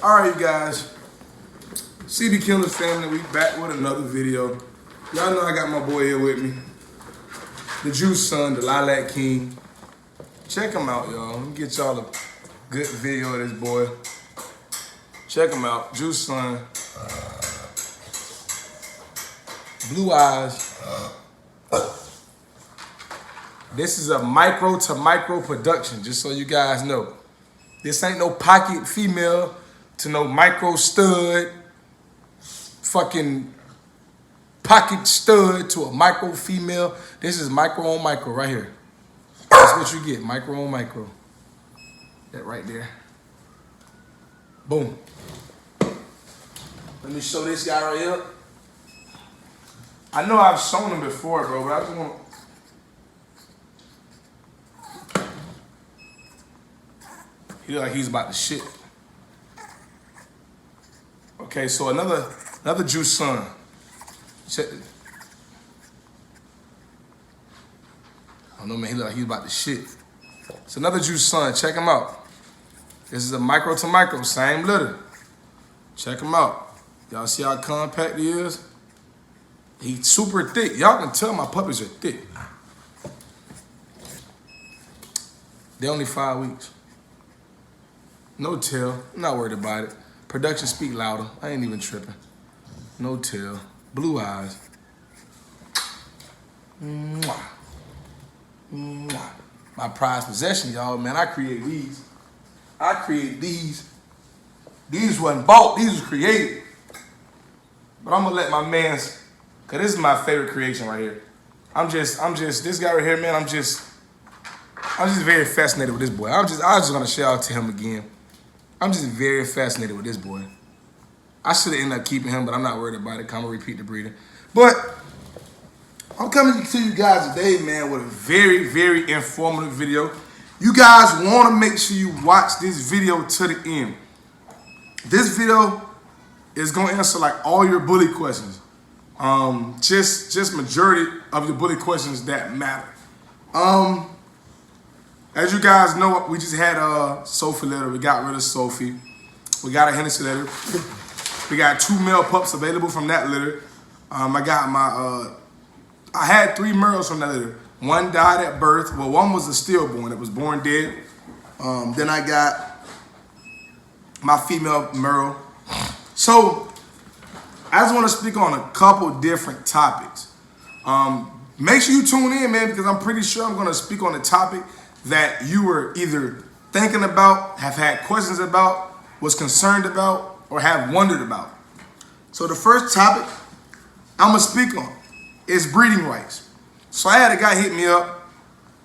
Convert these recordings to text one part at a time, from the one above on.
All right, you guys. CB Killers family, we back with another video. Y'all know I got my boy here with me. The Juice Son, the Lilac King. Check him out, y'all. Let me get y'all a good video of this boy. Check him out. Juice Son. Blue eyes. This is a micro to micro production, just so you guys know. This ain't no pocket female to no micro stud, fucking pocket stud to a micro female. This is micro on micro right here. That's what you get, micro on micro. That right there. Boom. Let me show this guy right here. I know I've shown him before, bro, but I just want to... He look like he's about to shit. Okay, so another Juice Son. Check. I don't know, man. He look like he's about to shit. It's another Juice Son. Check him out. This is a micro to micro, same litter. Check him out. Y'all see how compact he is? He's super thick. Y'all can tell my puppies are thick. They're only 5 weeks. No tail. I'm not worried about it. Production speak louder. I ain't even tripping. No tail. Blue eyes. Mwah. Mwah. My prized possession, y'all, man. I create these. I create these. These wasn't bought. These was created. But I'm gonna let my man's, cause this is my favorite creation right here. I'm just this guy right here, man. I'm just very fascinated with this boy. I was just gonna shout out to him again. I'm just very fascinated with this boy. I should have ended up keeping him, but I'm not worried about it. I'm gonna repeat the breeder. But I'm coming to you guys today, man, with a very, very informative video. You guys want to make sure you watch this video to the end. This video is gonna answer like all your bully questions. Just majority of your bully questions that matter. As you guys know, we just had a Sophie litter. We got rid of Sophie. We got a Hennessy litter. We got 2 male pups available from that litter. I had 3 males from that litter. 1 died at birth. Well, 1 was a stillborn. It was born dead. Then I got my female Merle. So I just want to speak on a couple different topics. Make sure you tune in, man, because I'm pretty sure I'm going to speak on a topic that you were either thinking about, have had questions about, was concerned about, or have wondered about. So the first topic I'm going to speak on is breeding rights. So I had a guy hit me up.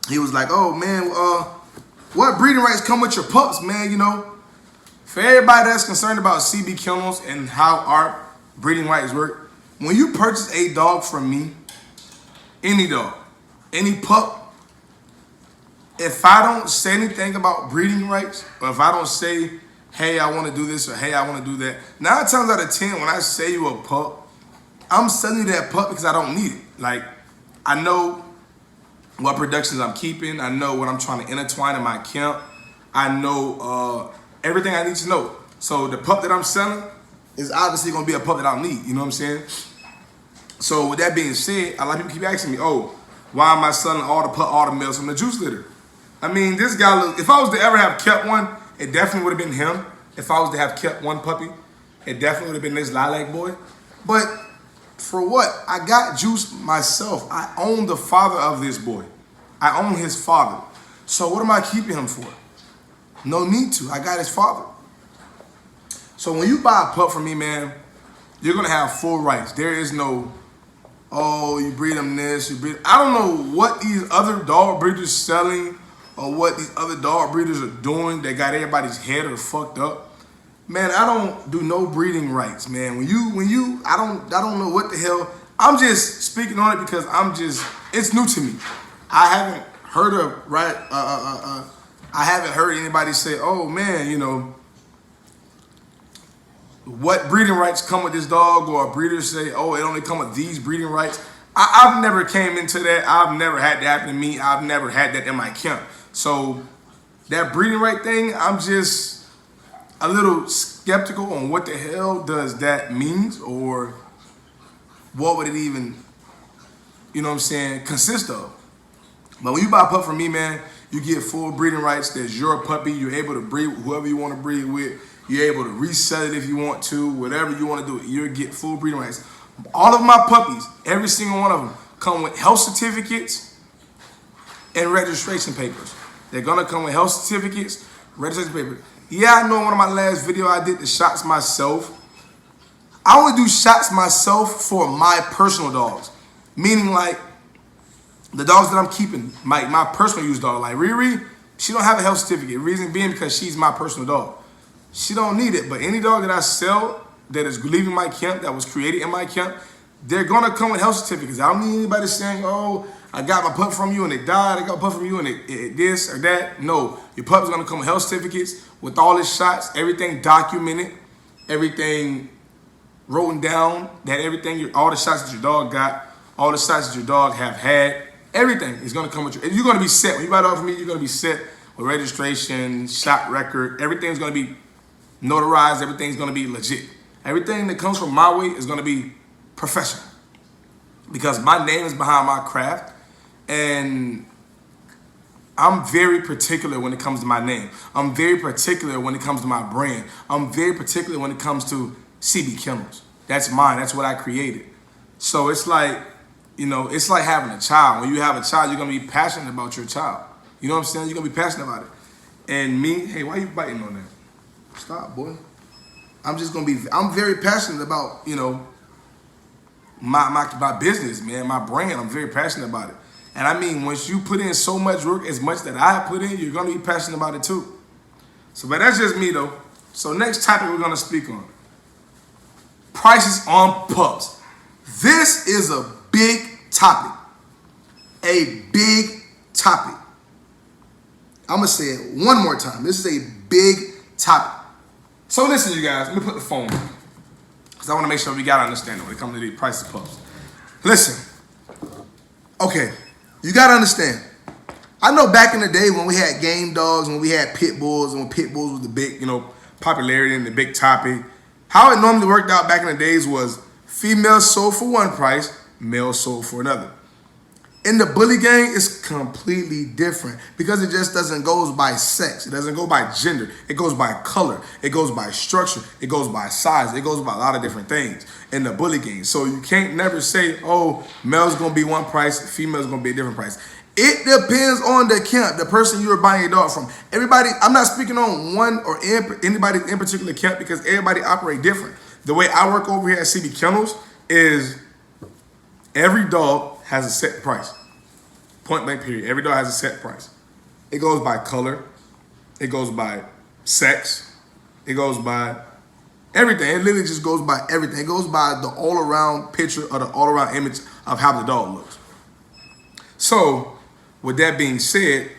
He was like, oh, man, what breeding rights come with your pups, man? You know, for everybody that's concerned about CB Kennels and how our breeding rights work, when you purchase a dog from me, any dog, any pup, if I don't say anything about breeding rights, or if I don't say, hey, I want to do this, or hey, I want to do that, 9 times out of 10, when I say you a pup, I'm selling you that pup because I don't need it. Like, I know what productions I'm keeping. I know what I'm trying to intertwine in my camp. I know everything I need to know. So the pup that I'm selling is obviously going to be a pup that I'll need. You know what I'm saying? So with that being said, a lot of people keep asking me, oh, why am I selling all the males from the juice litter? I mean, this guy, if I was to ever have kept one, it definitely would have been him. If I was to have kept one puppy, it definitely would have been this lilac boy. But for what? I got Juice myself. I own the father of this boy. I own his father. So what am I keeping him for? No need to. I got his father. So when you buy a pup from me, man, you're going to have full rights. There is no, oh, you breed them this, you breed. I don't know what these other dog breeders selling or what these other dog breeders are doing that got everybody's head or fucked up. Man, I don't do no breeding rights, man. When you, I don't know what the hell. I'm just speaking on it because it's new to me. I haven't heard of, I haven't heard anybody say, oh man, you know, what breeding rights come with this dog, or breeders say, oh, it only come with these breeding rights. I've never came into that. I've never had that happen to me. I've never had that in my camp. So that breeding right thing, I'm just a little skeptical on what the hell does that means, or what would it even, you know what I'm saying, consist of. But when you buy a pup from me, man, you get full breeding rights. There's your puppy. You're able to breed with whoever you want to breed with. You're able to resell it if you want to, whatever you want to do. You get full breeding rights. All of my puppies, every single one of them, come with health certificates and registration papers. They're going to come with health certificates, registration papers. Yeah, I know in one of my last videos I did the shots myself. I only do shots myself for my personal dogs. Meaning like the dogs that I'm keeping, my personal use dog, like Riri, she don't have a health certificate. Reason being because she's my personal dog. She don't need it. But any dog that I sell that is leaving my camp, that was created in my camp, they're going to come with health certificates. I don't need anybody saying, oh, I got my pup from you and it died. I got a pup from you and it this or that. No, your pup's going to come with health certificates with all its shots, everything documented, everything written down, that everything, all the shots that your dog got, all the shots that your dog have had, everything is going to come with you. You're going to be set. When you buy a dog from me, you're going to be set with registration, shot record. Everything's going to be notarized. Everything's going to be legit. Everything that comes from my way is going to be professional. Because my name is behind my craft. And I'm very particular when it comes to my name. I'm very particular when it comes to my brand. I'm very particular when it comes to CB Kennels. That's mine. That's what I created. So it's like, you know, it's like having a child. When you have a child, you're going to be passionate about your child. You know what I'm saying? You're going to be passionate about it. And me, hey, why are you biting on that? Stop, boy. I'm very passionate about, you know, my business, man, my brand. I'm very passionate about it. And I mean, once you put in so much work, as much that I put in, you're going to be passionate about it too. So, but that's just me though. So next topic we're going to speak on. Prices on pups. This is a big topic. A big topic. I'm going to say it one more time. This is a big topic. So listen, you guys, let me put the phone on. Because I want to make sure we got to understand it when it comes to these prices of pups. Listen. Okay. You got to understand. I know back in the day when we had game dogs, when we had pit bulls, and when pit bulls was the big, you know, popularity and the big topic, how it normally worked out back in the days was females sold for one price, males sold for another. In the bully gang, it's completely different because it just doesn't go by sex. It doesn't go by gender. It goes by color. It goes by structure. It goes by size. It goes by a lot of different things in the bully gang. So you can't never say, oh, male's going to be one price, female's going to be a different price. It depends on the camp, the person you're buying your dog from. Everybody, I'm not speaking on one or anybody in particular camp because everybody operate different. The way I work over here at CB Kennels is every dog has a set price. Point blank period. Every dog has a set price. It goes by color. It goes by sex. It goes by everything. It literally just goes by everything. It goes by the all-around picture or the all-around image of how the dog looks. So, with that being said,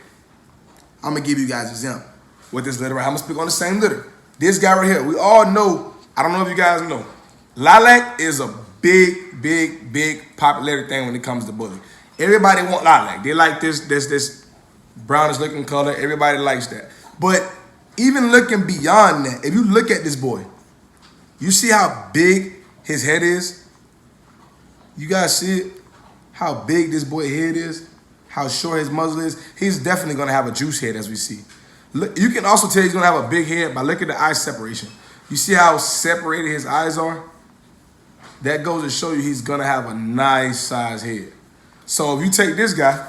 I'm going to give you guys an example. With this litter right here, I'm going to speak on the same litter. This guy right here, we all know, I don't know if you guys know, lilac is a big, big, big popularity thing when it comes to bully. Everybody want lilac. They like this brownish looking color. Everybody likes that. But even looking beyond that, if you look at this boy, you see how big his head is? You guys see it? How big this boy's head is? How short his muzzle is? He's definitely going to have a juice head as we see. Look, you can also tell he's going to have a big head by looking at the eye separation. You see how separated his eyes are? That goes to show you he's going to have a nice size head. So if you take this guy,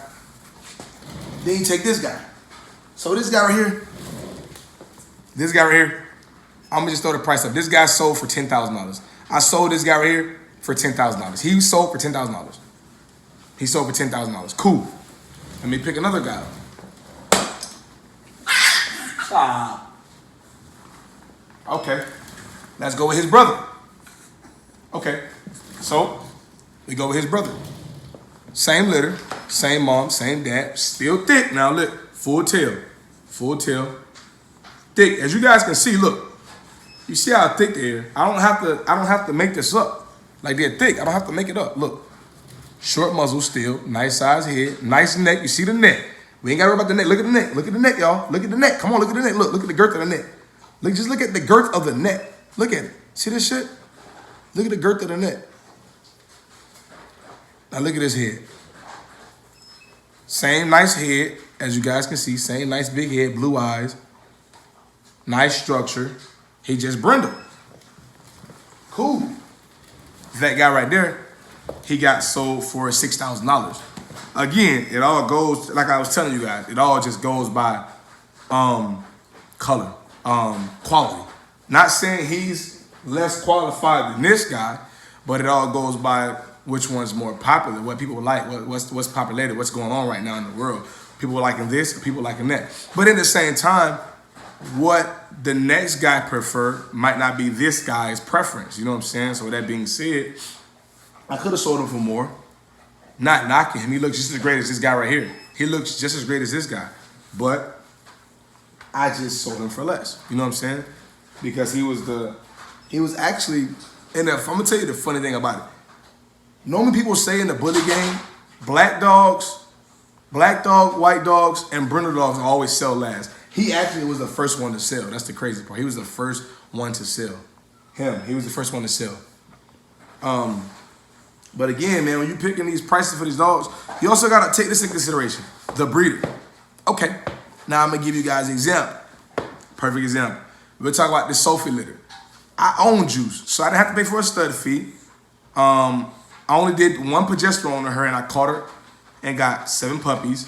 then you take this guy. So this guy right here, I'm gonna just throw the price up. This guy sold for $10,000. I sold this guy right here for $10,000. He sold for $10,000. He sold for $10,000. Cool. Let me pick another guy up. Okay. Let's go with his brother. Okay. So we go with his brother. Same litter, same mom, same dad, still thick. Now look, full tail, thick. As you guys can see, look, you see how thick they are. I don't have to make this up. Like they're thick. I don't have to make it up. Look, short muzzle still, nice size head, nice neck. You see the neck. We ain't got to worry about the neck. Look at the neck. Look at the neck, y'all. Look at the neck. Come on, look at the neck. Look at the girth of the neck. Just look at the girth of the neck. Look at it. See this shit? Look at the girth of the neck. Now look at his head. Same nice head, as you guys can see. Same nice big head, blue eyes. Nice structure. He just brindled. Cool. That guy right there, he got sold for $6,000. Again, it all goes, like I was telling you guys, it all just goes by color, quality. Not saying he's less qualified than this guy, but it all goes by which one's more popular, what people like, what's populated, what's going on right now in the world. People liking this, people liking that. But at the same time, what the next guy prefer might not be this guy's preference. You know what I'm saying? So with that being said, I could have sold him for more. Not knocking him. He looks just as great as this guy right here. He looks just as great as this guy. But I just sold him for less. You know what I'm saying? Because he was actually, and I'm going to tell you the funny thing about it. Normally people say in the bully game, black dogs, white dogs, and brindle dogs always sell last. He actually was the first one to sell. That's the crazy part. He was the first one to sell. He was the first one to sell. But again, man, when you're picking these prices for these dogs, you also got to take this into consideration. The breeder. Okay, now I'm going to give you guys an example. Perfect example. We'll talk about this Sophie litter. I own Juice, so I didn't have to pay for a stud fee. I only did one progesterone on her, and I caught her and got 7 puppies.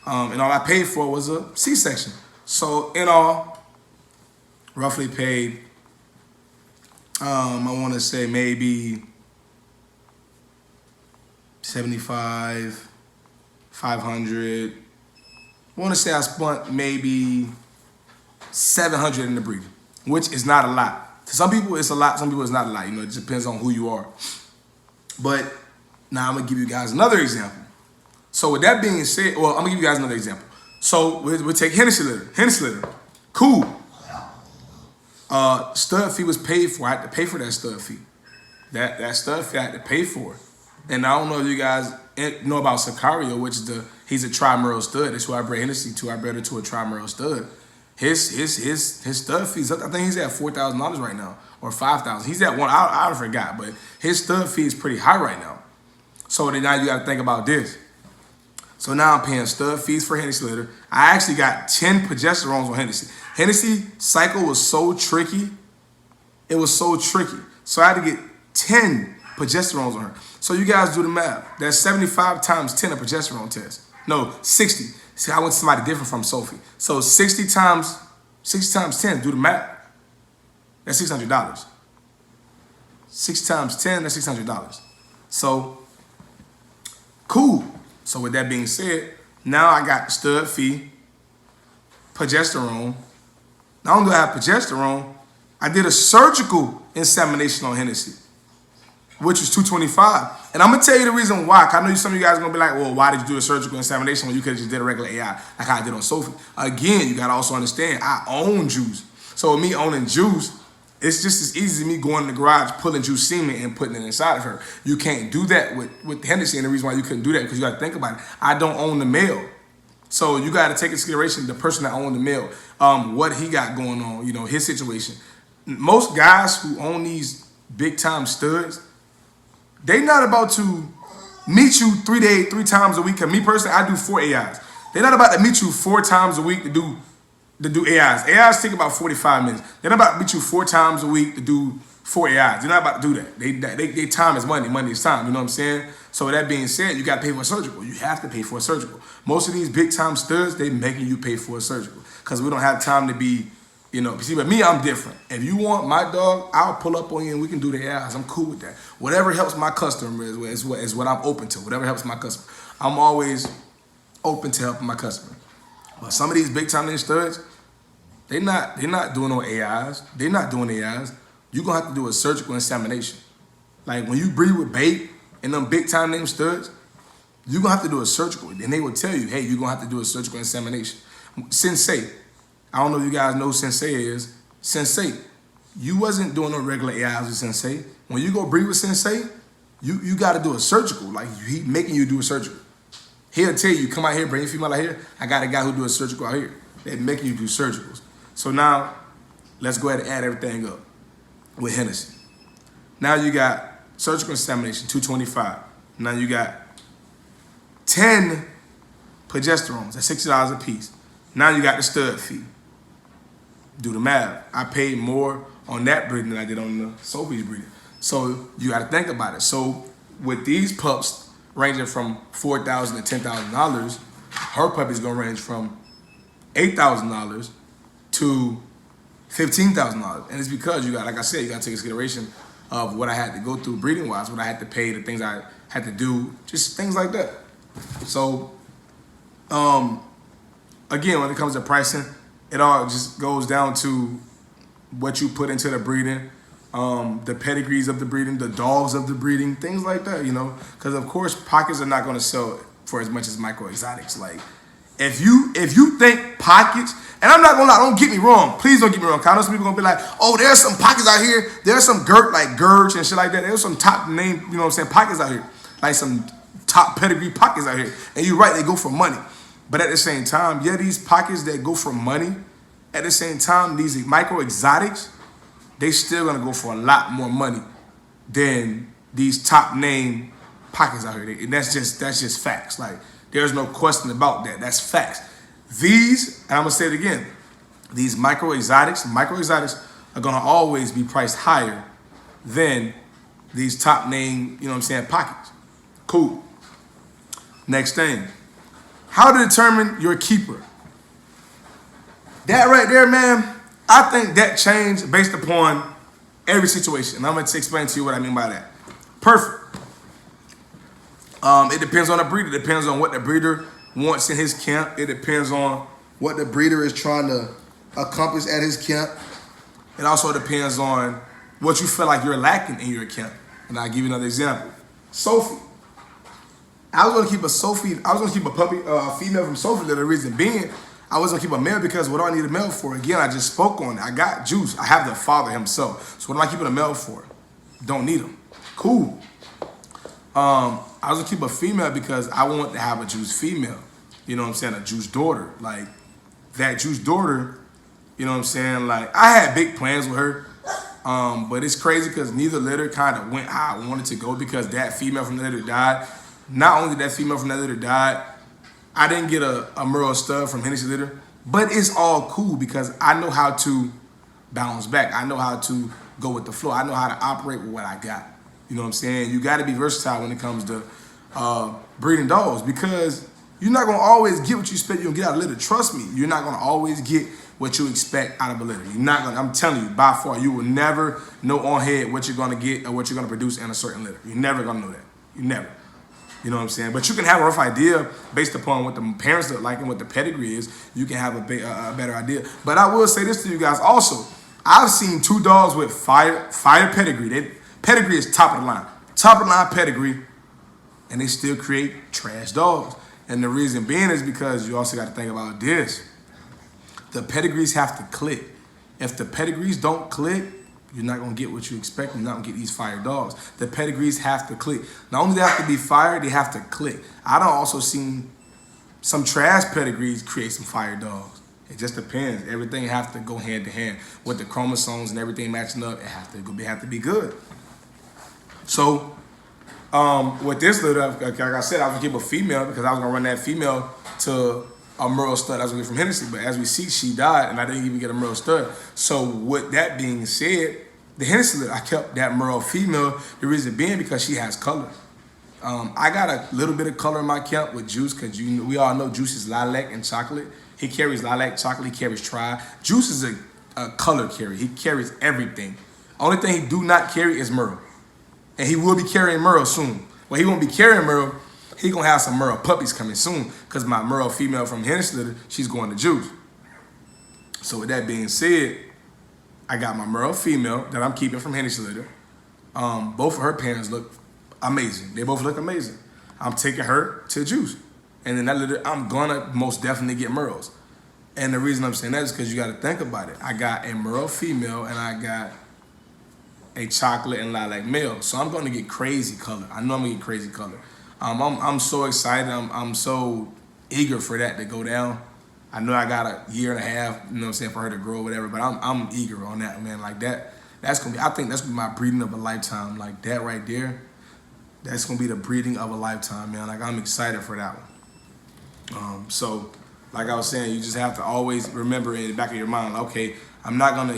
And all I paid for was a C-section. So in all, roughly paid, I want to say maybe 75, 500. I want to say I spent maybe 700 in the breeder, which is not a lot. To some people it's a lot, some people it's not a lot. You know, it just depends on who you are. But now I'm going to give you guys another example. So with that being said, well, I'm going to give you guys another example. So we'll take Hennessy litter. Cool. Stud fee was paid for. I had to pay for that stud fee. That stud fee I had to pay for. And I don't know if you guys know about Sicario, which is he's a tri-merle stud. That's who I bred Hennessy to. I bred her to a tri-merle stud. His stud fees, I think he's at $4,000 right now, or $5,000. He's at one. I forgot, but his stud fee is pretty high right now. So then now you got to think about this. So now I'm paying stud fees for Hennessy litter. I actually got 10 progesterones on Hennessy. Hennessy cycle was so tricky. It was so tricky. So I had to get 10 progesterones on her. So you guys do the math. That's 75 times 10 a progesterone test. No, 60. See, I went to somebody different from Sophie. So 60 times 10, do the math. That's $600. 6 times 10, that's $600. So, cool. So with that being said, now I got the stud fee, progesterone. Not only do I have progesterone, I did a surgical insemination on Hennessy, which was $225. And I'm going to tell you the reason why. Cause I know some of you guys are going to be like, well, why did you do a surgical insemination when you could have just did a regular AI like I did on Sophie? Again, you got to also understand, I own Juice. So with me owning Juice, it's just as easy as me going in the garage, pulling Juice semen and putting it inside of her. You can't do that with Hennessy. And the reason why you couldn't do that, because you got to think about it. I don't own the male. So you got to take into consideration the person that owned the male, what he got going on, you know, his situation. Most guys who own these big-time studs, they not about to meet you 3 times a week. Cause me personally, I do 4 AIs. They're not about to meet you 4 times a week to do AIs. AIs take about 45 minutes. They're not about to meet you 4 times a week to do 4 AIs. They're not about to do that. They time is money. Money is time. You know what I'm saying? So with that being said, you got to pay for a surgical. You have to pay for a surgical. Most of these big time studs, they making you pay for a surgical because we don't have time to be, you know. See, but me, I'm different. If you want my dog, I'll pull up on you and we can do the AIs. I'm cool with that. Whatever helps my customer is what I'm open to. Whatever helps my customer. I'm always open to helping my customer. But some of these big time studs, they're not doing no AIs. They're not doing AIs. You're going to have to do a surgical insemination. Like when you breed with bait and them big time name studs, you're going to have to do a surgical. And they will tell you, hey, you're going to have to do a surgical insemination. Sensei, I don't know if you guys know who Sensei is. Sensei, you wasn't doing no regular AIs with Sensei. When you go breed with Sensei, you got to do a surgical. Like he making you do a surgical. He'll tell you, come out here, bring your female out here. I got a guy who do a surgical out here. They're making you do surgicals. So now, Let's go ahead and add everything up with Hennessy. Now you got surgical insemination, $225. Now you got 10 progesterones at $60 a piece. Now you got the stud fee. Do the math. I paid more on that breeding than I did on the Sophie's breeding. So you got to think about it. So with these pups ranging from $4,000 to $10,000, her puppy's gonna range from $8,000 to $15,000, and it's because you got, like I said, you got to take into consideration of what I had to go through breeding wise, what I had to pay, the things I had to do, just things like that. So, again, when it comes to pricing, it all just goes down to what you put into the breeding, the pedigrees of the breeding, the dogs of the breeding, things like that, you know. Because of course, pockets are not going to sell for as much as micro exotics. Like, if you think pockets, and I'm not gonna lie, don't get me wrong. Please don't get me wrong. Cause I know some people gonna be like, oh, there's some pockets out here. There's some Gurch and shit like that. There's some top name, you know what I'm saying, pockets out here. Like some top pedigree pockets out here. And you're right, they go for money. But at the same time, yeah, these pockets that go for money, at the same time, these micro exotics, they still gonna go for a lot more money than these top name pockets out here. And that's just facts. Like, there's no question about that. That's facts. These, and I'm gonna say it again, these micro exotics are gonna always be priced higher than these top name, you know what I'm saying, pockets. Cool. Next thing, how to determine your keeper. That right there, man, I think that changed based upon every situation. And I'm gonna explain to you what I mean by that. Perfect. It depends on the breeder. It depends on what the breeder wants in his camp. It depends on what the breeder is trying to accomplish at his camp. It also depends on what you feel like you're lacking in your camp. And I'll give you another example. Sophie. I was gonna keep a puppy, female from Sophie. The reason being, I was gonna keep a male because what do I need a male for? Again, I just spoke on it. I got Juice. I have the father himself. So what am I keeping a male for? Don't need him. Cool. I was gonna keep a female because I want to have a Juice female. You know what I'm saying? A Juice daughter. Like, that Juice daughter, you know what I'm saying? Like, I had big plans with her. But it's crazy because neither litter kind of went how I wanted to go because that female from the litter died. Not only that female from that litter died, I didn't get a Merle stud from Hennessy litter, but it's all cool because I know how to bounce back. I know how to go with the flow. I know how to operate with what I got. You know what I'm saying? You got to be versatile when it comes to breeding dogs because you're not going to always get what you expect you're going to get out of a litter. Trust me, you're not going to always get what you expect out of a litter. You're not going to, I'm telling you, by far, you will never know on head what you're going to get or what you're going to produce in a certain litter. You're never going to know that. You never. You know what I'm saying? But you can have a rough idea based upon what the parents look like and what the pedigree is. You can have a better idea. But I will say this to you guys also. I've seen two dogs with fire pedigree. Pedigree is top of the line. Top of the line pedigree. And they still create trash dogs. And the reason being is because you also got to think about this. The pedigrees have to click. If the pedigrees don't click, you're not going to get what you expect. You're not going to get these fire dogs. The pedigrees have to click. Not only do they have to be fire, they have to click. I done also seen some trash pedigrees create some fire dogs. It just depends. Everything have to go hand to hand. With the chromosomes and everything matching up, it have to be good. So, with this litter, like I said, I was going to keep a female because I was going to run that female to a Merle stud I was going to get from Hennessy. But as we see, she died, and I didn't even get a Merle stud. So with that being said, the Hennessy litter, I kept that Merle female. The reason being because she has color. I got a little bit of color in my camp with Juice because we all know Juice is lilac and chocolate. He carries lilac, chocolate, he carries tri. Juice is a color carrier. He carries everything. Only thing he do not carry is Merle. And he will be carrying Merle soon. Well, he won't be carrying Merle. He gonna have some Merle puppies coming soon because my Merle female from Hennessy litter, she's going to Juice. So with that being said, I got my Merle female that I'm keeping from Hennessy litter. Both of her parents look amazing. They both look amazing. I'm taking her to Juice. And then that litter, I'm gonna most definitely get Merles. And the reason I'm saying that is because you gotta think about it. I got a Merle female and I got a chocolate and lilac male. So I'm gonna get crazy color. I know I'm gonna get crazy color. I'm so excited. I'm so eager for that to go down. I know I got a year and a half, you know what I'm saying, for her to grow or whatever, but I'm eager on that, man. Like that's gonna be, I think that's gonna be my breeding of a lifetime. Like that right there, that's gonna be the breeding of a lifetime, man. Like I'm excited for that one. So like I was saying, you just have to always remember in the back of your mind, like, okay, I'm not gonna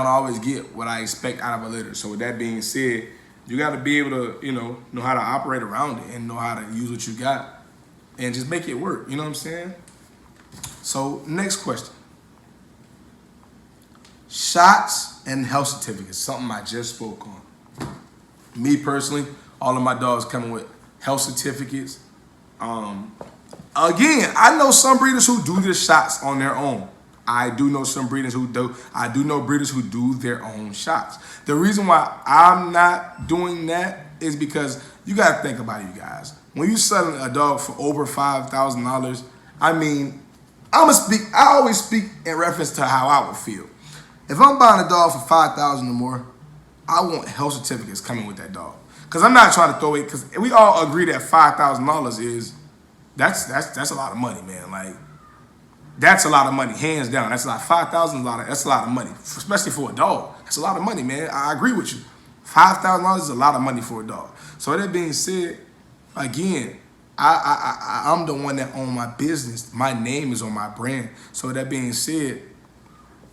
always get what I expect out of a litter. So with that being said, you gotta be able to, know how to operate around it and know how to use what you got and just make it work, you know what I'm saying? So next question. Shots and health certificates, something I just spoke on. Me personally, all of my dogs coming with health certificates. Again, I know some breeders who do the shots on their own. I do know some breeders who do. I do know breeders who do their own shots. The reason why I'm not doing that is because you got to think about it, you guys. When you're selling a dog for over $5,000, I mean, I always speak in reference to how I would feel. If I'm buying a dog for $5,000 or more, I want health certificates coming with that dog. Because I'm not trying to throw it, because we all agree that $5,000 is, that's a lot of money, man. Like, that's a lot of money, hands down. That's a lot. $5,000 that's a lot of money, especially for a dog. That's a lot of money, man. I agree with you. $5,000 is a lot of money for a dog. So that being said, again, I'm the one that own my business. My name is on my brand. So that being said,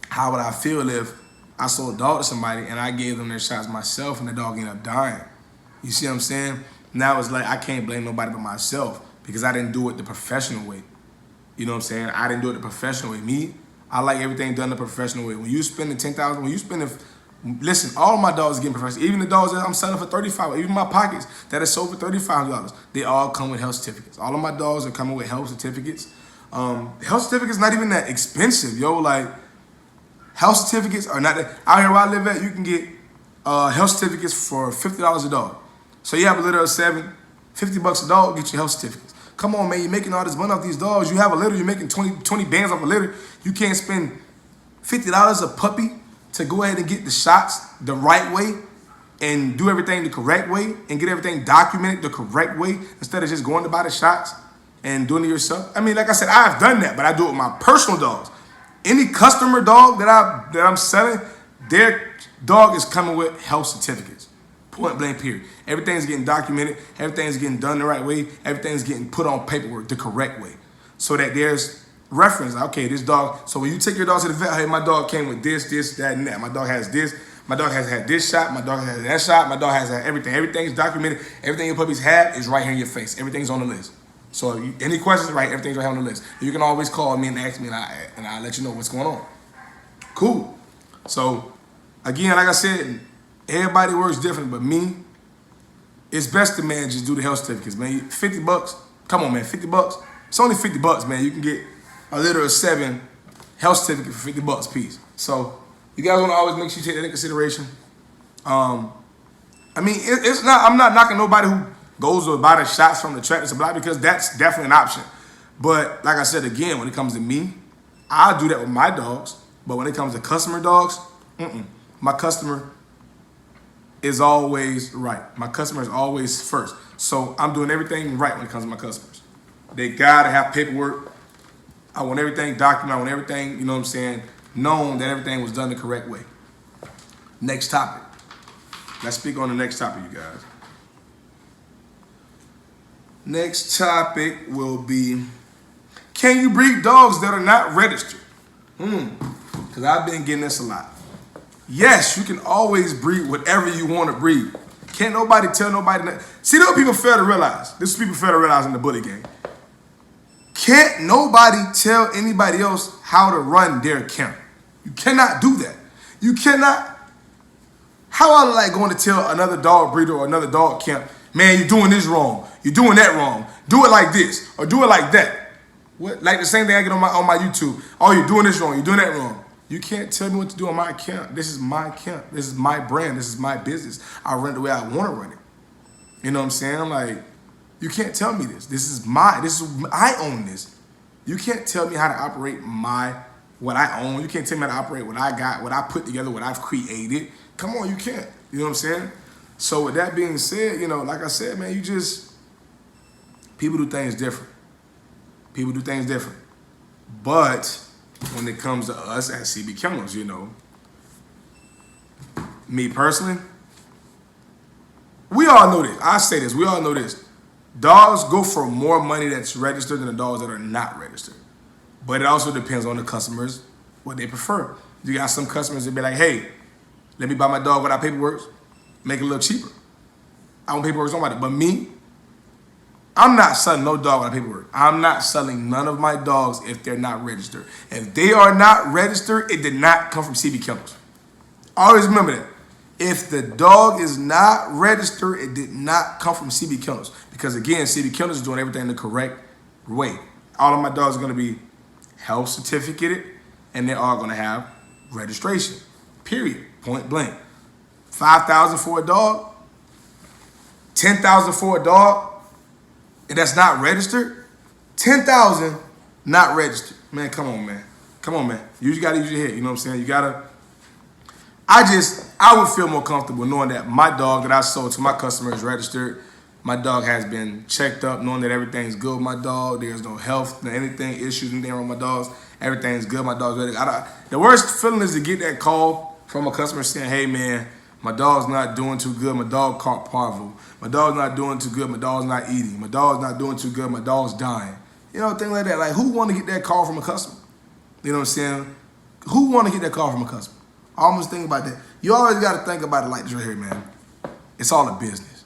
how would I feel if I sold a dog to somebody and I gave them their shots myself and the dog ended up dying? You see what I'm saying? Now it's like I can't blame nobody but myself because I didn't do it the professional way. You know what I'm saying? I didn't do it the professional way. Me, I like everything done the professional way. When you spending $10,000, listen, all my dogs getting professional. Even the dogs that I'm selling for $35, even my pockets that are sold for $35, they all come with health certificates. All of my dogs are coming with health certificates. Health certificates not even that expensive, yo. Like, health certificates are not that. Out here where I live at, you can get health certificates for $50 a dog. So you have a litter of 7, $50 a dog, get your health certificates. Come on, man, you're making all this money off these dogs. You have a litter, you're making 20 bands off a litter. You can't spend $50 a puppy to go ahead and get the shots the right way and do everything the correct way and get everything documented the correct way instead of just going to buy the shots and doing it yourself. I mean, like I said, I've done that, but I do it with my personal dogs. Any customer dog that I'm selling, their dog is coming with health certificates. Point blank, period. Everything's getting documented. Everything's getting done the right way. Everything's getting put on paperwork the correct way. So that there's reference. Okay, this dog. So when you take your dog to the vet, hey, my dog came with this, that, and that. My dog has this. My dog has had this shot. My dog has had that shot. My dog has had everything. Everything's documented. Everything your puppies have is right here in your face. Everything's on the list. So any questions, right, everything's right here on the list. You can always call me and ask me, and I'll let you know what's going on. Cool. So, again, like I said, everybody works different, but me, it's best to, man, just do the health certificates, man. $50, come on, man, $50. It's only $50, man. You can get a litter of 7 health certificates for $50 a piece. So you guys want to always make sure you take that into consideration. I mean, it's not. I'm not knocking nobody who goes to buy the shots from the track and supply because that's definitely an option. But like I said again, when it comes to me, I'll do that with my dogs. But when it comes to customer dogs, my customer is always right. My customer is always first. So I'm doing everything right when it comes to my customers. They gotta have paperwork. I want everything documented. I want everything, you know what I'm saying, known that everything was done the correct way. Next topic. Let's speak on the next topic, you guys. Next topic will be, can you breed dogs that are not registered? Because I've been getting this a lot. Yes, you can always breed whatever you want to breed. Can't nobody tell nobody. See, what people fail to realize. This is what people fail to realize in the bully game. Can't nobody tell anybody else how to run their camp. You cannot do that. You cannot. How are like going to tell another dog breeder or another dog camp, man, you're doing this wrong. You're doing that wrong. Do it like this or do it like that. What? Like the same thing I get on my YouTube. Oh, you're doing this wrong. You're doing that wrong. You can't tell me what to do on my camp. This is my camp. This is my brand. This is my business. I run it the way I want to run it. You know what I'm saying? I'm like, you can't tell me this. I own this. You can't tell me how to operate what I own. You can't tell me how to operate what I got, what I put together, what I've created. Come on, you can't. You know what I'm saying? So with that being said, you know, like I said, man, people do things different. People do things different. But when it comes to us at CB Kennels, you know, me personally, we all know this. I say this, we all know this. Dogs go for more money that's registered than the dogs that are not registered. But it also depends on the customers, what they prefer. You got some customers that be like, hey, let me buy my dog without paperwork, make it a little cheaper. I want paperwork on my dog. But me, I'm not selling no dog without paperwork. I'm not selling none of my dogs if they're not registered. If they are not registered, it did not come from CB Kennels. Always remember that. If the dog is not registered, it did not come from CB Kennels. Because again, CB Kennels is doing everything the correct way. All of my dogs are going to be health certificated, and they're all going to have registration. Period. Point blank. $5,000 for a dog, $10,000 for a dog, and that's not registered. $10,000 not registered. Man, come on, man. Come on, man. You just got to use your head. You know what I'm saying? You got to. I would feel more comfortable knowing that my dog that I sold to my customer is registered. My dog has been checked up, knowing that everything's good with my dog. There's no health, anything, issues, anything wrong with my dogs. Everything's good. My dog's ready. The worst feeling is to get that call from a customer saying, hey, man, my dog's not doing too good. My dog caught parvo. My dog's not doing too good. My dog's not eating. My dog's not doing too good. My dog's dying. You know, things like that. Like, who want to get that call from a customer? You know what I'm saying? Who want to get that call from a customer? I almost think about that. You always got to think about it like this right here, man. It's all a business.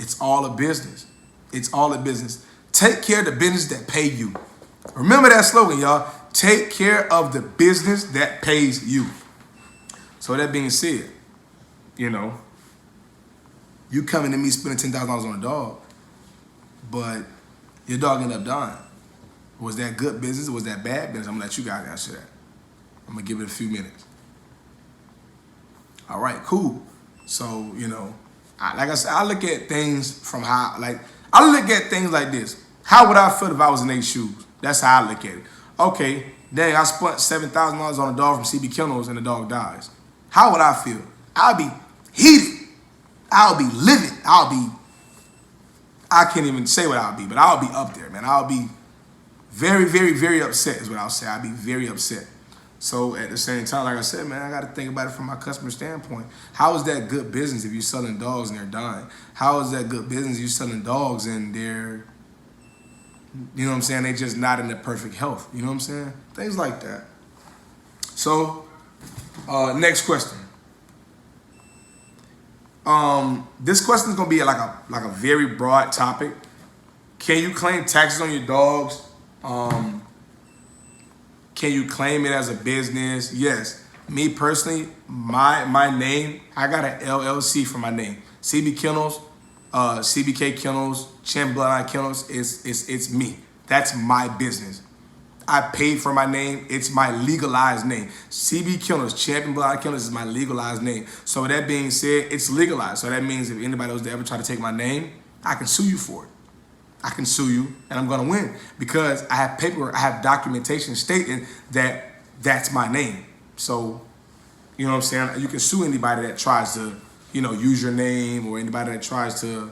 It's all a business. It's all a business. Take care of the business that pay you. Remember that slogan, y'all. Take care of the business that pays you. So that being said, you know, you coming to me spending $10,000 on a dog, but your dog ended up dying. Was that good business or was that bad business? I'm going to let you guys answer that. I'm going to give it a few minutes. All right, cool. So, you know, like I said, I look at things from how, like, I look at things like this. How would I feel if I was in their shoes? That's how I look at it. Okay, dang, I spent $7,000 on a dog from CB Kennels and the dog dies. How would I feel? I'll be heated. I'll be livid. I can't even say what I'll be, but I'll be up there, man. I'll be very, very, very upset is what I'll say. I'll be very upset. So at the same time, like I said, man, I got to think about it from my customer standpoint. How is that good business if you're selling dogs and they're dying? How is that good business if you're selling dogs and they're, you know what I'm saying, they just not in the perfect health? You know what I'm saying? Things like that. So, next question. This question is going to be like a very broad topic. Can you claim taxes on your dogs? Can you claim it as a business? Yes. Me personally, my name, I got an LLC for my name. CB Kennels, CBK Kennels, Champion Bloodline Kennels, it's me. That's my business. I paid for my name. It's my legalized name. CB Kennels, Champion Bloodline Kennels is my legalized name. So with that being said, it's legalized. So that means if anybody was to ever try to take my name, I can sue you for it. I can sue you, and I'm going to win because I have paperwork, I have documentation stating that that's my name. So, you know what I'm saying? You can sue anybody that tries to, you know, use your name or anybody that tries to, you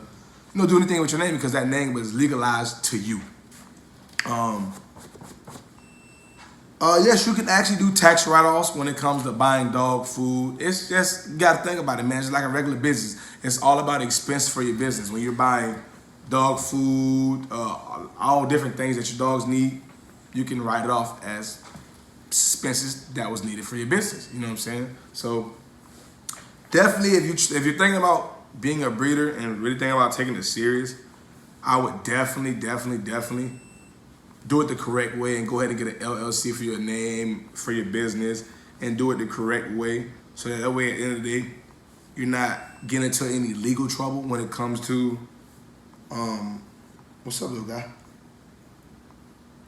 know, do anything with your name because that name was legalized to you. Yes, you can actually do tax write-offs when it comes to buying dog food. It's just, you got to think about it, man. It's like a regular business. It's all about expense for your business. When you're buying dog food, all different things that your dogs need, you can write it off as expenses that was needed for your business. You know what I'm saying? So definitely, if you're thinking about being a breeder and really thinking about taking it serious, I would definitely do it the correct way and go ahead and get an LLC for your name, for your business, and do it the correct way. So that way, at the end of the day, you're not getting into any legal trouble when it comes to, what's up, little guy?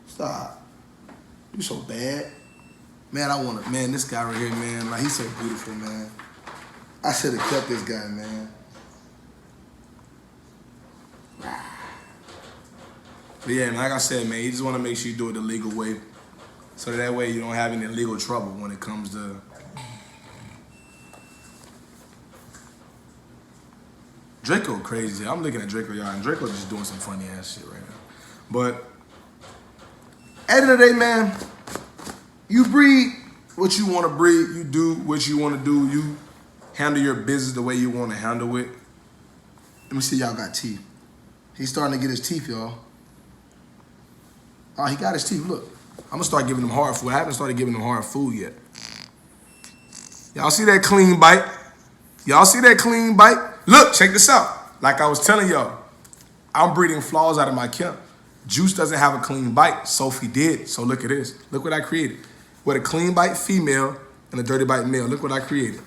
Stop. You so bad. Man, this guy right here, man, like, he's so beautiful, man. I should have kept this guy, man. But yeah, man, like I said, man, you just want to make sure you do it the legal way. So that way you don't have any legal trouble when it comes to Draco crazy. I'm looking at Draco, y'all, and Draco just doing some funny ass shit right now. But At the end of the day, man, you breed what you want to breed. You do what you want to do. You handle your business the way you want to handle it. Let me see, y'all got teeth. He's starting to get his teeth, y'all. Oh, he got his teeth. Look, I'm going to start giving him hard food. I haven't started giving him hard food yet. Y'all see that clean bite? Y'all see that clean bite? Look, check this out. Like I was telling y'all, I'm breeding flaws out of my camp. Juice doesn't have a clean bite. Sophie did. So look at this. Look what I created. With a clean bite female and a dirty bite male. Look what I created.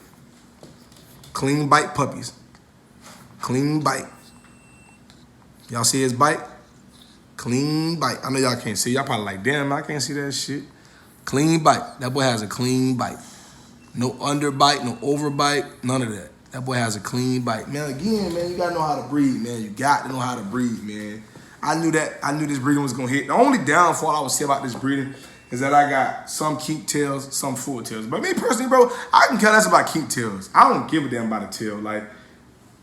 Clean bite puppies. Clean bite. Y'all see his bite? Clean bite. I know y'all can't see. Y'all probably like, damn, I can't see that shit. Clean bite. That boy has a clean bite. No underbite, no overbite, none of that. That boy has a clean bite. Man, again, man, you gotta know how to breed, man. You got to know how to breed, man. I knew this breeding was gonna hit. The only downfall I would say about this breeding is that I got some keep tails, some full tails. But me personally, bro, I can care less about keep tails. I don't give a damn about a tail. Like,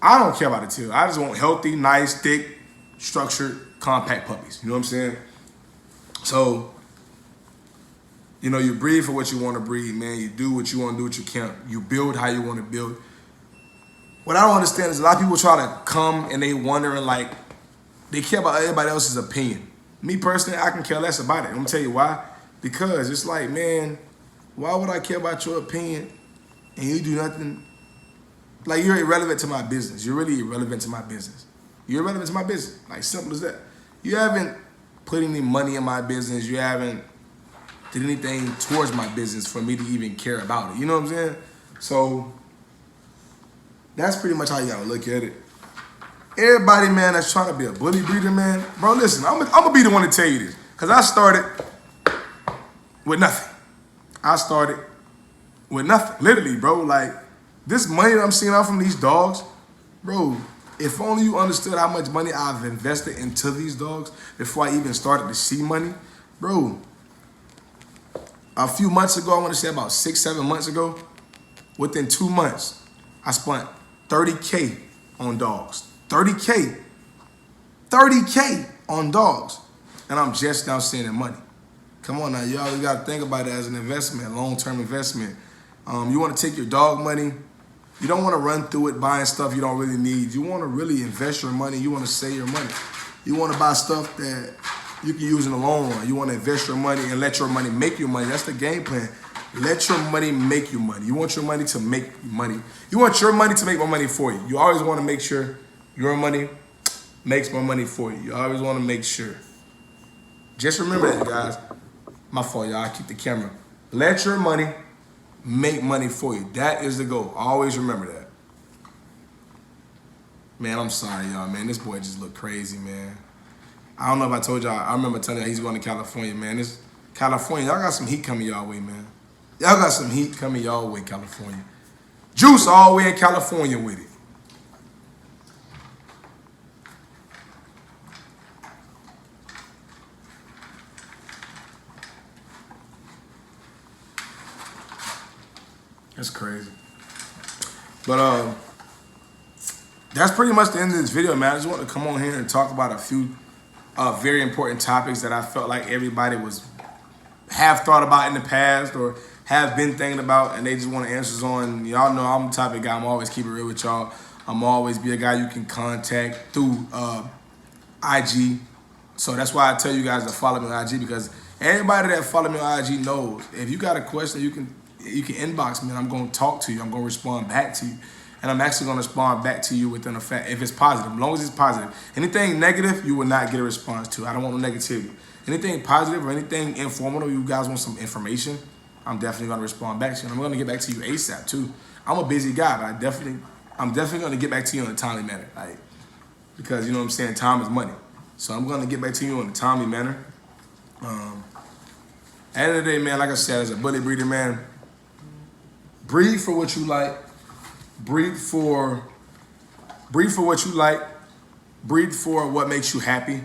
I don't care about a tail. I just want healthy, nice, thick, structured, compact puppies. You know what I'm saying? So, you know, you breed for what you want to breed, man. You do what you want to do with your camp. You build how you want to build. What I don't understand is a lot of people try to come and they wondering, like, they care about everybody else's opinion. Me personally, I can care less about it. I'm going to tell you why. Because it's like, man, why would I care about your opinion and you do nothing? Like, you're irrelevant to my business. You're really irrelevant to my business. You're irrelevant to my business. Like, simple as that. You haven't put any money in my business. You haven't did anything towards my business for me to even care about it. You know what I'm saying? So that's pretty much how you gotta look at it. Everybody, man, that's trying to be a bully breeder, man, bro, listen, I'm gonna be the one to tell you this. Because I started with nothing. I started with nothing, literally, bro. Like, this money that I'm seeing out from these dogs, bro, if only you understood how much money I've invested into these dogs before I even started to see money, bro. A few months ago, I want to say about 6-7 months ago, within 2 months, I spent $30K on dogs. $30K on dogs. And I'm just now seeing the money. Come on now, y'all, you got to think about it as an investment, long-term investment. You want to take your dog money. You don't want to run through it buying stuff you don't really need. You want to really invest your money. You want to save your money. You want to buy stuff that you can use in the long run. You want to invest your money and let your money make you money. That's the game plan. Let your money make you money. You want your money to make money. You want your money to make more money for you. You always want to make sure your money makes more money for you. You always want to make sure. Just remember that, guys. My fault, y'all. I keep the camera. Let your money make money for you. That is the goal. Always remember that. Man, I'm sorry, y'all, man. This boy just looked crazy, man. I don't know if I told y'all. I remember telling y'all he's going to California, man. This California, y'all got some heat coming y'all way, man. Y'all got some heat coming y'all way, California. Juice all the way in California with it. That's crazy. But that's pretty much the end of this video, man. I just want to come on here and talk about a few very important topics that I felt like everybody have thought about in the past or have been thinking about, and they just want answers on. Y'all know I'm the type of guy, I'm always keep it real with y'all. I'm always be a guy you can contact through IG. So that's why I tell you guys to follow me on IG, because everybody that follow me on IG knows if you got a question, you can inbox me and I'm going to talk to you. I'm going to respond back to you. And I'm actually going to respond back to you within a fact, if it's positive, as long as it's positive. Anything negative, you will not get a response to. I don't want no negativity. Anything positive or anything informative, you guys want some information, I'm definitely going to respond back to you. And I'm going to get back to you ASAP too. I'm a busy guy, but I'm definitely going to get back to you in a timely manner. Like, because, you know what I'm saying, time is money. So I'm going to get back to you in a timely manner. At the end of the day, man, like I said, as a bully breeder, man, breed for what you like. Breed for what you like. Breed for what makes you happy.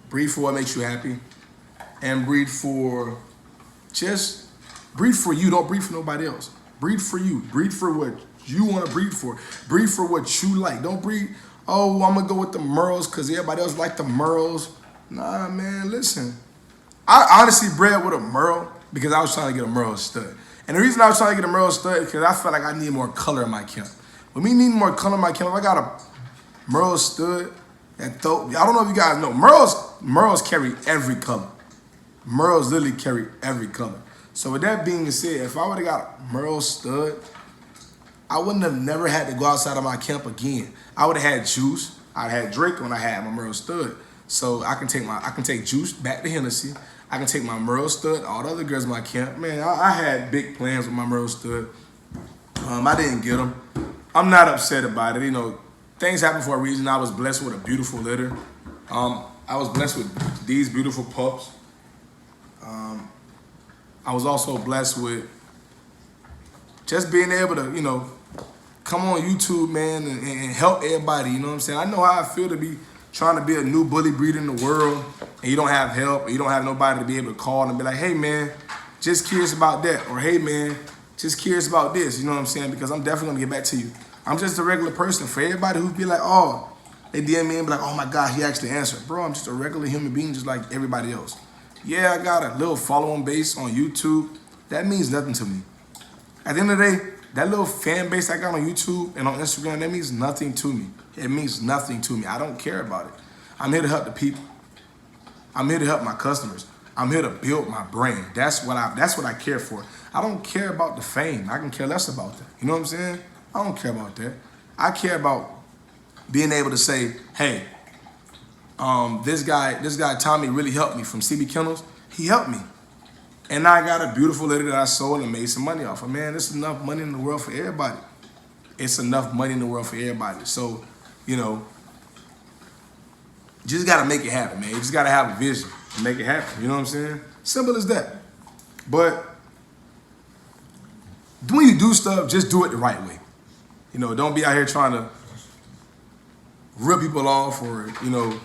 Breed for what makes you happy. And breed for you. Don't breed for nobody else. Breed for you. Breed for what you want to breed for. Breed for what you like. Don't breed oh, I'm gonna go with the Merles because everybody else like the Merles. Nah, man, listen. I honestly bred with a Merle because I was trying to get a Merle stud. And the reason I was trying to get a Merle stud is because I felt like I need more color in my camp. With me needing more color in my camp, if I got a Merle stud that throw, I don't know if you guys know, Merles carry every color. Merles literally carry every color. So with that being said, if I would have got a Merle stud, I wouldn't have never had to go outside of my camp again. I would have had Juice. I'd had Drake when I had my Merle stud. So I can take Juice back to Hennessy. I can take my Merle stud, all the other girls in my camp. Man, I had big plans with my Merle stud. I didn't get them. I'm not upset about it. You know, things happen for a reason. I was blessed with a beautiful litter. I was blessed with these beautiful pups. I was also blessed with just being able to, you know, come on YouTube, man, and help everybody. You know what I'm saying? I know how I feel to be trying to be a new bully breed in the world, and you don't have help, or you don't have nobody to be able to call and be like, hey, man, just curious about that. Or, hey, man, just curious about this. You know what I'm saying? Because I'm definitely going to get back to you. I'm just a regular person. For everybody who be like, oh, they DM me and be like, oh, my God, he actually answered. Bro, I'm just a regular human being just like everybody else. Yeah, I got a little following base on YouTube. That means nothing to me. At the end of the day, that little fan base I got on YouTube and on Instagram, that means nothing to me. It means nothing to me. I don't care about it. I'm here to help the people. I'm here to help my customers. I'm here to build my brand. That's what I care for. I don't care about the fame. I can care less about that. You know what I'm saying? I don't care about that. I care about being able to say, hey, this guy Tommy really helped me from CB Kennels. He helped me. And I got a beautiful litter that I sold and made some money off of. Man, there's enough money in the world for everybody. It's enough money in the world for everybody. So, you know, you just got to make it happen, man. You just got to have a vision to make it happen. You know what I'm saying? Simple as that. But when you do stuff, just do it the right way. You know, don't be out here trying to rip people off or, you know,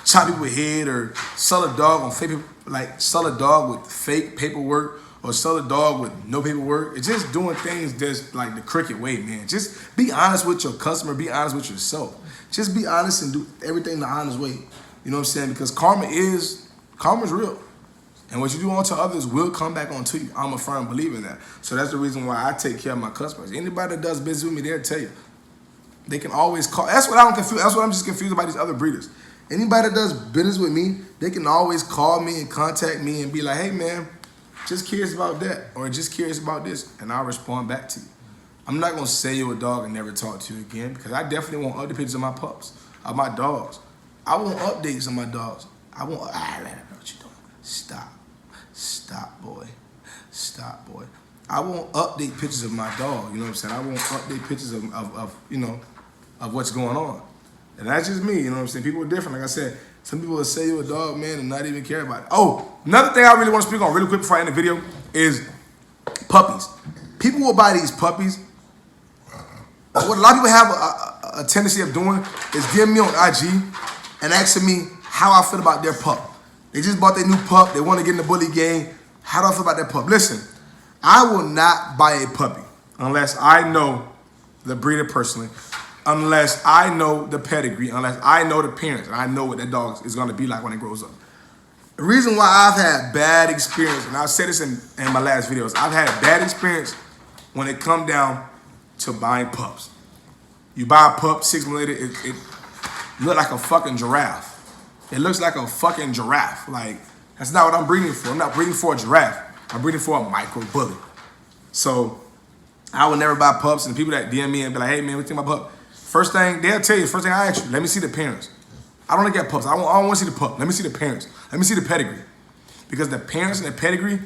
chop people's head or sell a dog on fake people, like sell a dog with fake paperwork or sell a dog with no paperwork. It's just doing things just like the crooked way, man. Just be honest with your customer. Be honest with yourself. Just be honest and do everything the honest way. You know what I'm saying? Because karma is real. And what you do unto others will come back onto you. I'm a firm believer in that. So that's the reason why I take care of my customers. Anybody that does business with me, they'll tell you. They can always call. That's what I'm confused. That's what I'm just confused about these other breeders. Anybody that does business with me, they can always call me and contact me and be like, hey, man, just curious about that or just curious about this. And I'll respond back to you. I'm not going to sell you a dog and never talk to you again because I definitely want other pictures of my pups, of my dogs. I want updates on my dogs. I want, I don't know what you're doing. Stop, boy. Stop, boy. I want update pictures of my dog. You know what I'm saying? I want update pictures of you know, of what's going on. And that's just me, you know what I'm saying? People are different. Like I said, some people will sell you a dog, man, and not even care about it. Oh, another thing I really want to speak on really quick before I end the video is puppies. People will buy these puppies. What a lot of people have a tendency of doing is DM me on IG and asking me how I feel about their pup. They just bought their new pup. They want to get in the bully game. How do I feel about their pup? Listen, I will not buy a puppy unless I know the breeder personally, unless I know the pedigree, unless I know the parents, and I know what that dog is going to be like when it grows up. The reason why I've had bad experience, and I've said this in my last videos, I've had bad experience when it come down to buying pups. You buy a pup, 6 months later, it look like a fucking giraffe. It looks like a fucking giraffe. Like, that's not what I'm breeding for. I'm not breeding for a giraffe. I'm breeding for a micro bully. So I would never buy pups, and people that DM me and be like, hey, man, what you think about pup? First thing, they'll tell you, first thing I ask you, let me see the parents. I don't look at pups. I don't want to see the pup. Let me see the parents. Let me see the pedigree. Because the parents and the pedigree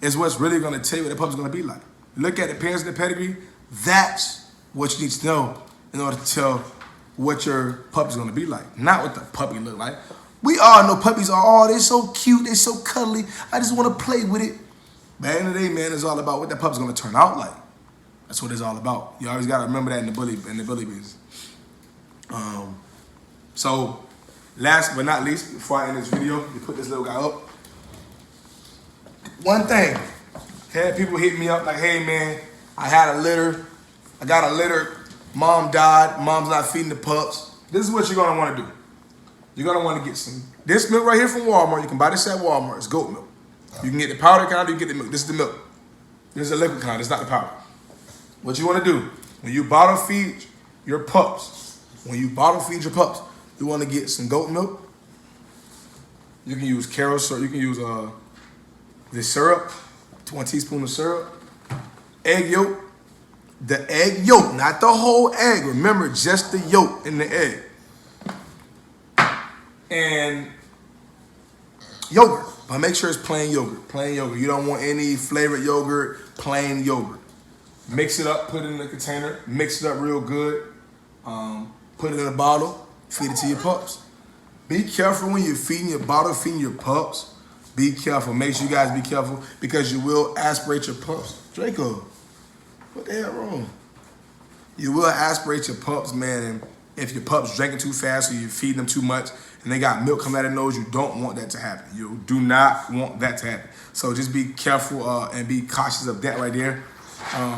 is what's really going to tell you what the pup's going to be like. Look at the parents and the pedigree. That's what you need to know in order to tell what your pup is going to be like. Not what the puppy look like. We all know puppies are, oh, they're so cute. They're so cuddly. I just want to play with it. But at the end of the day, man, it's all about what that pup's going to turn out like. That's what it's all about. You always got to remember that in the bully business. So, last but not least, before I end this video, you put this little guy up. One thing, had people hit me up like, hey man, I had a litter. I got a litter. Mom died. Mom's not feeding the pups. this is what you're gonna want to do. You're gonna want to get this milk right here from Walmart. You can buy this at Walmart. It's goat milk. You can get the powder kind, you can get the milk. This is the milk. This is the liquid kind. It's not the powder. What you want to do when you bottle feed your pups, you want to get some goat milk. You can use Karo syrup. You can use the syrup, 1 teaspoon of syrup, egg yolk. The egg yolk, not the whole egg. Remember, just the yolk in the egg. And yogurt, but make sure it's plain yogurt. Plain yogurt. You don't want any flavored yogurt. Plain yogurt. Mix it up. Put it in a container. Mix it up real good. Put it in a bottle. Feed it to your pups. Be careful when you're feeding your bottle, feeding your pups. Be careful. Make sure you guys be careful because you will aspirate your pups. Draco, what the hell wrong? You will aspirate your pups, man. And if your pups drinking too fast or you feed them too much and they got milk coming out of their nose, you don't want that to happen. You do not want that to happen. So just be careful and be cautious of that right there.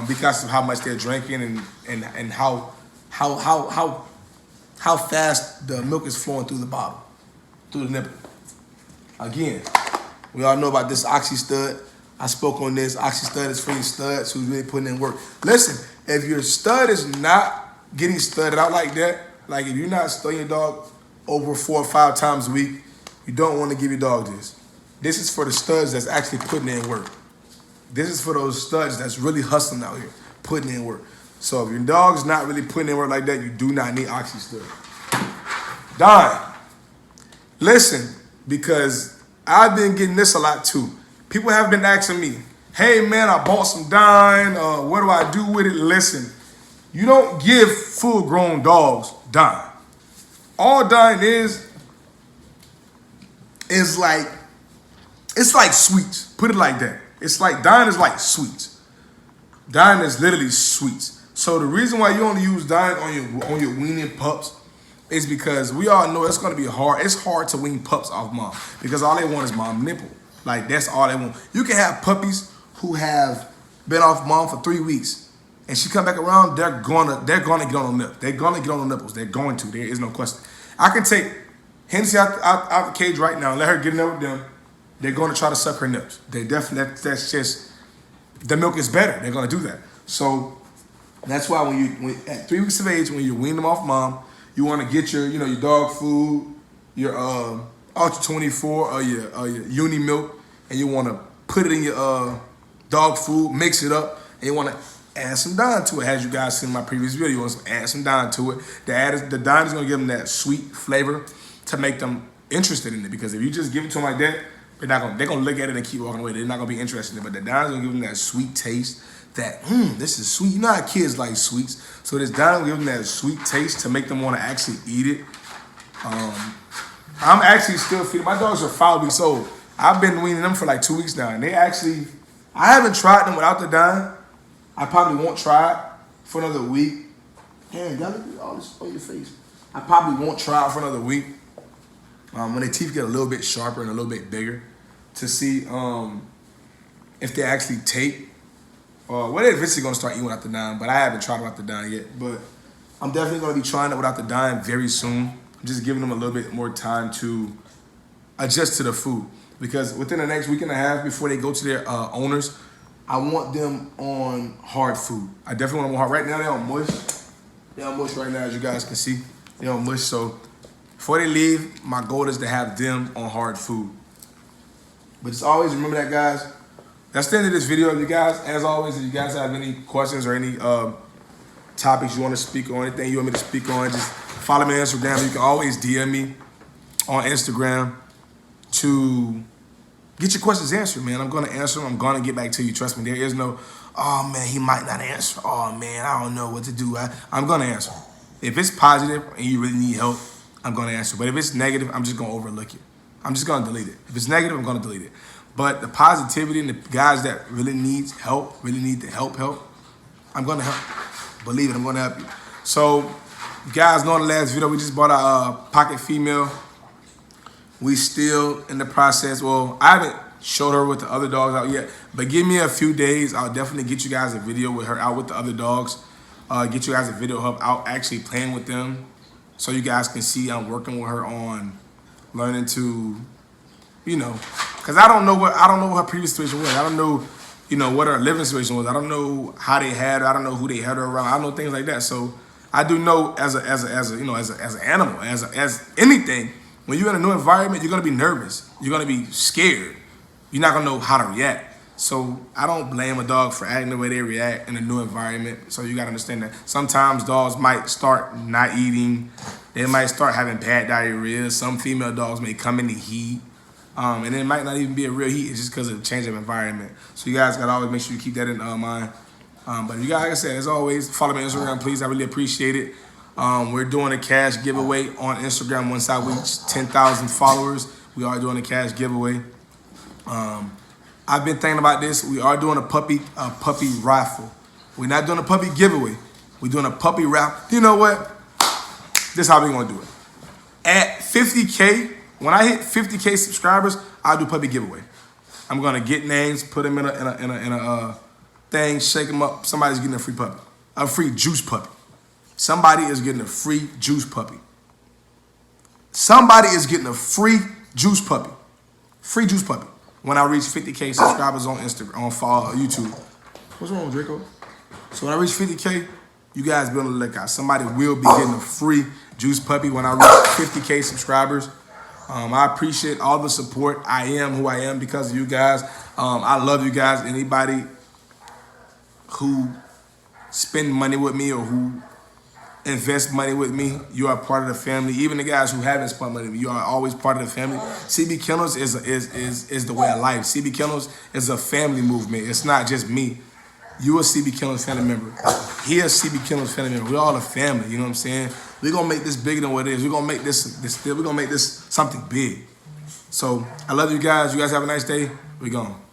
Because of how much they're drinking and how fast the milk is flowing through the bottle, through the nipple. Again, we all know about this Oxy Stud. I spoke on this. Oxy Stud is for your studs who's really putting in work. Listen, if your stud is not getting studded out like that, like if you're not studying your dog over 4 or 5 times a week, you don't want to give your dog this. This is for the studs that's actually putting in work. This is for those studs that's really hustling out here, putting in work. So if your dog's not really putting in work like that, you do not need Oxy Stud. Don, listen, because I've been getting this a lot too. People have been asking me, hey man, I bought some Dine, what do I do with it? Listen, you don't give full-grown dogs Dine. All Dine is like, it's like sweets. Put it like that. It's like, Dine is like sweets. Dine is literally sweets. So the reason why you only use Dine on your weaning pups is because we all know it's gonna be hard. It's hard to wean pups off mom because all they want is mom nipple. Like that's all they want. You can have puppies who have been off mom for 3 weeks and she come back around, they're gonna get on the nip. They're gonna get on the nipples. They're going to. There is no question. I can take Hennessy out the cage right now and let her get in there with them. They're going to try to suck her nips. They definitely, that's just, the milk is better. They're going to do that. So that's why when at 3 weeks of age, when you wean them off mom, you want to get your dog food, your Ultra 24 or your Uni milk, and you want to put it in your dog food, mix it up, and you want to add some Dime to it. As you guys seen in my previous video, you want to add some Dime to it. The Dime is going to give them that sweet flavor to make them interested in it. Because if you just give it to them like that, they're gonna look at it and keep walking away. They're not gonna be interested in it. But the Dime's gonna give them that sweet taste. That this is sweet. You know how kids like sweets. So this Dime will give them that sweet taste to make them want to actually eat it. I'm actually still feeding. My dogs are 5 weeks old. I've been weaning them for like 2 weeks now, and I haven't tried them without the Dime. I probably won't try it for another week. Damn, y'all look at all this on your face. I probably won't try it for another week. When their teeth get a little bit sharper and a little bit bigger, to see if they actually take, or they're eventually gonna start eating without the Dime. But I haven't tried without the Dime yet. But I'm definitely gonna be trying it without the Dime very soon. I'm just giving them a little bit more time to adjust to the food, because within the next week and a half before they go to their owners, I want them on hard food. I definitely want them on hard. Right now they're on mush. They're on mush right now, as you guys can see. They're on mush. So before they leave, my goal is to have them on hard food. But just always remember that, guys. That's the end of this video. You guys, as always, if you guys have any questions or any topics you want to speak on, anything you want me to speak on, just follow me on Instagram. You can always DM me on Instagram to get your questions answered, man. I'm going to answer them. I'm going to get back to you. Trust me. There is no, oh, man, he might not answer. Oh, man, I don't know what to do. I'm going to answer. If it's positive and you really need help, I'm going to answer. But if it's negative, I'm just going to overlook it. I'm just going to delete it. If it's negative, I'm going to delete it. But the positivity and the guys that really need help, really need the help, I'm going to help. Believe it, I'm going to help you. So, you guys know in the last video, we just bought a pocket female. We still in the process. Well, I haven't showed her with the other dogs out yet. But give me a few days. I'll definitely get you guys a video with her out with the other dogs. Get you guys a video of her out actually playing with them. so you guys can see I'm working with her on learning to, you know, because I don't know what her previous situation was. I don't know, you know, what her living situation was. I don't know how they had her. I don't know who they had her around. I don't know things like that. So I do know as an animal, as anything, when you're in a new environment, you're gonna be nervous. You're gonna be scared. You're not gonna know how to react. So I don't blame a dog for acting the way they react in a new environment. So you gotta understand that sometimes dogs might start not eating. They might start having bad diarrhea. Some female dogs may come in the heat. And it might not even be a real heat. It's just because of the change of environment. So you guys gotta always make sure you keep that in mind. But you guys, like I said, as always, follow me on Instagram, please. I really appreciate it. We're doing a cash giveaway on Instagram once I reach 10,000 followers. We are doing a cash giveaway. I've been thinking about this. We are doing a puppy raffle. We're not doing a puppy giveaway. We're doing a puppy raffle. You know what? This is how we're gonna do it. At 50K, when I hit 50K subscribers, I'll do puppy giveaway. I'm gonna get names, put them in a thing, shake them up. Somebody's getting a free puppy, a free juice puppy. Somebody is getting a free juice puppy. Somebody is getting a free juice puppy. Free juice puppy. When I reach 50K subscribers on Instagram, on YouTube. What's wrong with Draco? So when I reach 50K, you guys be on the lookout. Somebody will be getting a free juice puppy when I reach 50K subscribers. I appreciate all the support. I am who I am because of you guys. I love you guys. Anybody who spend money with me or who invest money with me, you are part of the family. Even the guys who haven't spent money with me, you are always part of the family. CB Kennels is the way of life. CB Kennels is a family movement. It's not just me. You a CB Kennels family member. He a CB Kennels family member. We're all a family. You know what I'm saying? We're gonna make this bigger than what it is. We're gonna make this something big. So I love you guys. You guys have a nice day. We gone.